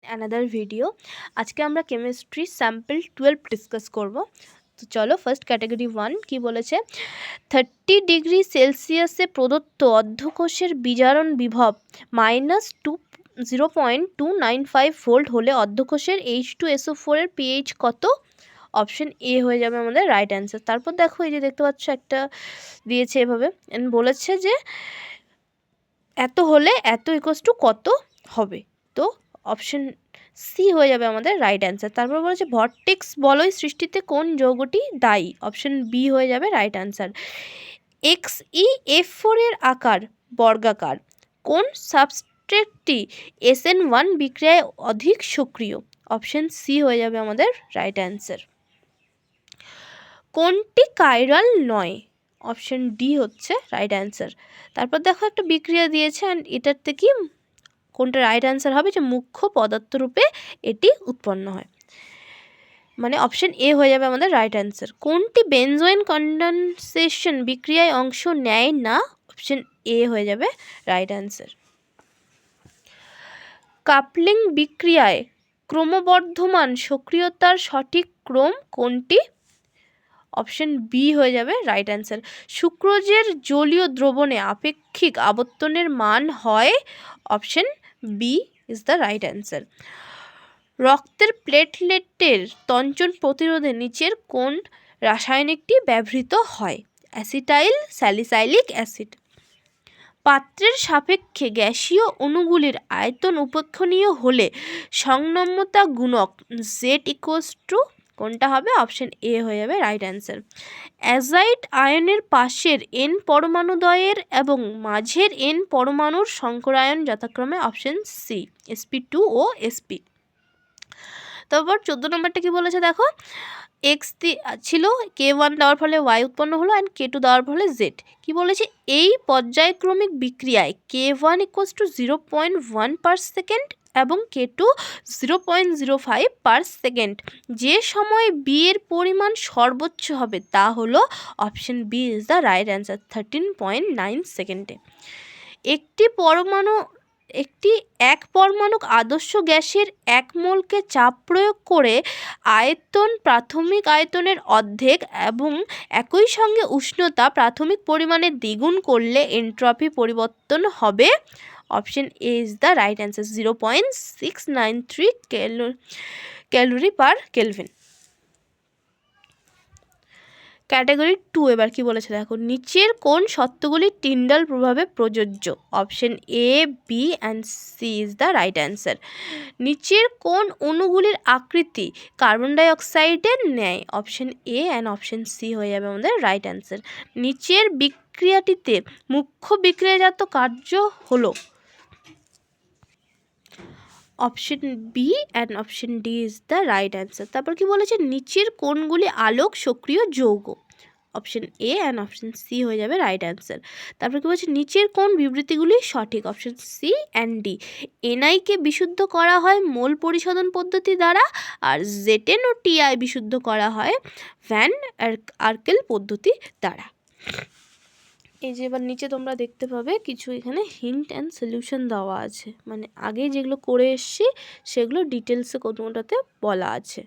Another video. আজকে আমরা chemistry sample 12 discuss করব। তো চলো ফার্স্ট ক্যাটাগরি 1 কি বলেছে, 30 ডিগ্রি সেলসিয়াসে প্রদত্ত অর্ধকোষের বিজারণ বিভব -0.295 ভোল্ট হলে অর্ধকোষের H2SO4 এর পিএইচ কত? অপশন এ হয়ে যাবে আমাদের রাইট অ্যান্সার। তারপর দেখো এই যে দেখতে পাচ্ছ একটা দিয়েছে এভাবে, বলেছে যে এত হলে এত ইকুয়ালস টু কত হবে, তো অপশন সি হয়ে যাবে আমাদের রাইট অ্যান্সার। তারপর বলেছে ভর্টেক্স বলয় সৃষ্টিতে কোন যৌগটি দায়ী? অপশন বি হয়ে যাবে রাইট অ্যান্সার। XeF4 এর আকার বর্গাকার, কোন সাবস্ট্রেটটি SN1 বিক্রিয়ায় অধিক সক্রিয়? অপশন সি হয়ে যাবে আমাদের রাইট অ্যান্সার। কোনটি কাইরাল নয়? অপশন ডি হচ্ছে রাইট অ্যান্সার। তারপর দেখো একটা বিক্রিয়া দিয়েছে অ্যান্ড এটার থেকে কোনটা রাইট অ্যান্সার হবে, যে মুখ্য পদার্থ রূপে এটি উৎপন্ন হয়, মানে অপশন এ হয়ে যাবে আমাদের রাইট অ্যান্সার। কোনটি বেনজোইন কন্ডেনসেশন বিক্রিয়ায় অংশ নেয় না? অপশন এ হয়ে যাবে রাইট অ্যান্সার। কাপলিং বিক্রিয়ায় ক্রমবর্ধমান সক্রিয়তার সঠিক ক্রম কোনটি? অপশন বি হয়ে যাবে রাইট অ্যান্সার। সুক্রোজের জলীয় দ্রবণে আপেক্ষিক আবর্তনের মান হয়? Option B is the right answer. রক্তের প্লেটলেটের তঞ্চন প্রতিরোধে নিচের কোন রাসায়নিকটি ব্যবহৃত হয়? Acetyl salicylic acid. পাত্রের সাপেক্ষে গ্যাসীয় অণুগুলির আয়তন উপেক্ষণীয় হলে সংনম্যতা গুণক Z ইকুয়ালস টু কোনটা হবে? অপশন এ হয়ে যাবে রাইট অ্যান্সার। অ্যাজাইড আয়নের পাশের N পরমাণুদ্বয়ের এবং মাঝের N পরমাণুর সংকরায়ন যথাক্রমে অপশন সি sp2 ও sp। তারপর 14 নম্বরটা কি বলেছে দেখো, X ছিল, K1 দেওয়ার ফলে Y উৎপন্ন হলো অ্যান্ড K2 দেওয়ার ফলে Z। কি বলেছে, এই পর্যায়ক্রমিক বিক্রিয়ায় K1 equals to 0.1 per second এবং K2 0.05 পার সেকেন্ড যে সময় বি এর পরিমাণ সর্বোচ্চ হবে তা হলো option B is the right answer 13.9 সেকেন্ডে। এক পরমাণুক আদর্শ গ্যাসের 1 মোলকে চাপ প্রয়োগ করে আয়তন প্রাথমিক আয়তনের অর্ধেক এবং একই সঙ্গে উষ্ণতা প্রাথমিক পরিমাণে দ্বিগুণ করলে এনট্রপি পরিবর্তন হবে? Option A is the right answer 0.693 calorie per kelvin. Category 2 এবার কি বলেছে দেখো, নিচের কোন শর্তগুলি টিন্ডাল প্রভাবে প্রযোজ্য? Option A B and C is the right answer. নিচের কোন অণুগুলির আকৃতি কার্বন ডাই অক্সাইডের ন্যায়? Option A and option C হয়ে যাবে আমাদের রাইট অ্যান্সার। নিচের বিক্রিয়াটিতে মুখ্য বিক্রিয়াজাত কার্য হলো? Option B and option D is the right answer. তারপর কি বলেছে, নিচের কোনগুলি আলোক সক্রিয় যৌগ? Option A and option C হয়ে যাবে রাইট অ্যান্সার। তারপর কি বলছে, নিচের কোন বিবৃতিগুলি সঠিক? Option C and D. এনআইকে বিশুদ্ধ করা হয় মোল পরিশোধন পদ্ধতি দ্বারা, আর জেটেন ও টিআই বিশুদ্ধ করা হয় ভ্যান আর্কেল পদ্ধতি দ্বারা। এই যে এবার নিচে তোমরা দেখতে পাবে কিছু এখানে হিন্ট অ্যান্ড সলিউশন দেওয়া আছে, মানে আগে যেগুলো করে এসছি সেগুলো ডিটেলসে কোনোটাতে বলা আছে।